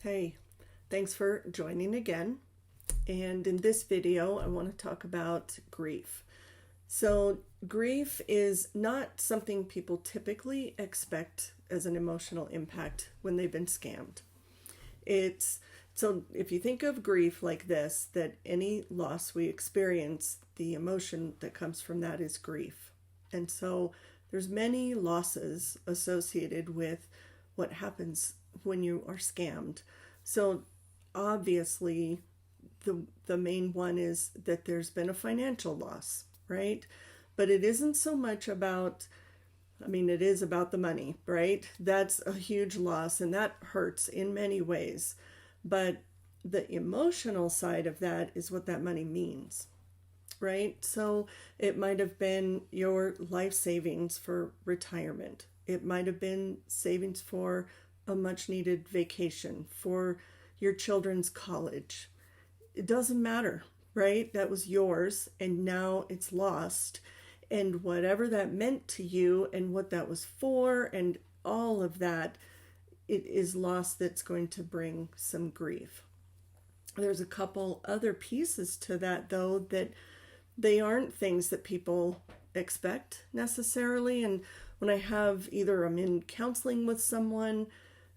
Hey, thanks for joining again. And in this video, I want to talk about grief. So, grief is not something people typically expect as an emotional impact when they've been scammed. It's so if you think of grief like this, that any loss we experience, the emotion that comes from that is grief. And so there's many losses associated with what happens when you are scammed. So obviously the main one is that there's been a financial loss, right? But it isn't so much about, it is about the money, right? That's a huge loss and that hurts in many ways. But the emotional side of that is what that money means, right? So it might have been your life savings for retirement. It might have been savings for a much needed vacation, for your children's college. It doesn't matter, right? That was yours and now it's lost. And whatever that meant to you and what that was for and all of that, it is loss that's going to bring some grief. There's a couple other pieces to that, though, that they aren't things that people expect necessarily. And when I'm in counseling with someone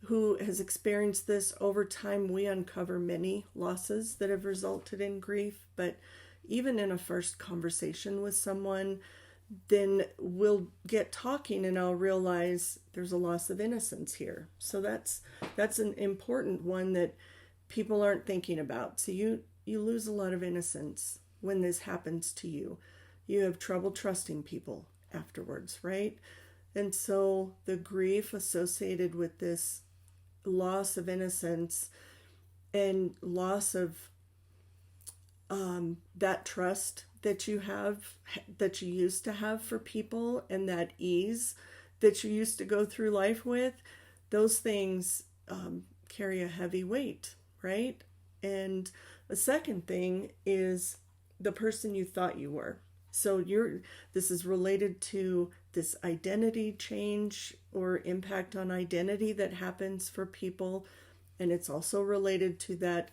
who has experienced this over time, we uncover many losses that have resulted in grief. But even in a first conversation with someone, then we'll get talking and I'll realize there's a loss of innocence here. So that's an important one that people aren't thinking about. So you lose a lot of innocence when this happens to you. You have trouble trusting people afterwards, right? And so the grief associated with this loss of innocence and loss of that trust that you used to have for people, and that ease that you used to go through life with, those things carry a heavy weight, right? And the second thing is the person you thought you were. So this is related to this identity change or impact on identity that happens for people. And it's also related to that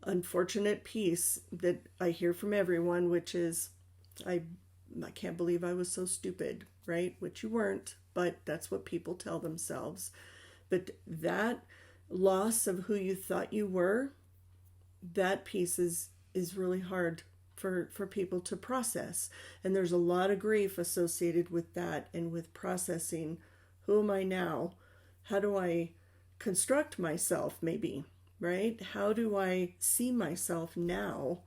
unfortunate piece that I hear from everyone, which is, I can't believe I was so stupid, right? Which you weren't, but that's what people tell themselves. But that loss of who you thought you were, that piece is really hard for people to process. And there's a lot of grief associated with that and with processing, who am I now? How do I construct myself maybe, right? How do I see myself now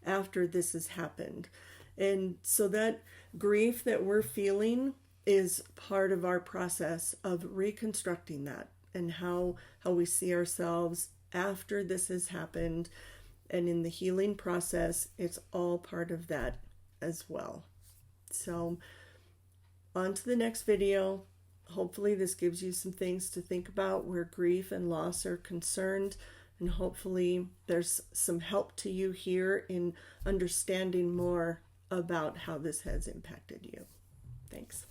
after this has happened? And so that grief that we're feeling is part of our process of reconstructing that and how we see ourselves after this has happened. And in the healing process, it's all part of that as well. So on to the next video. Hopefully this gives you some things to think about where grief and loss are concerned. And hopefully there's some help to you here in understanding more about how this has impacted you. Thanks.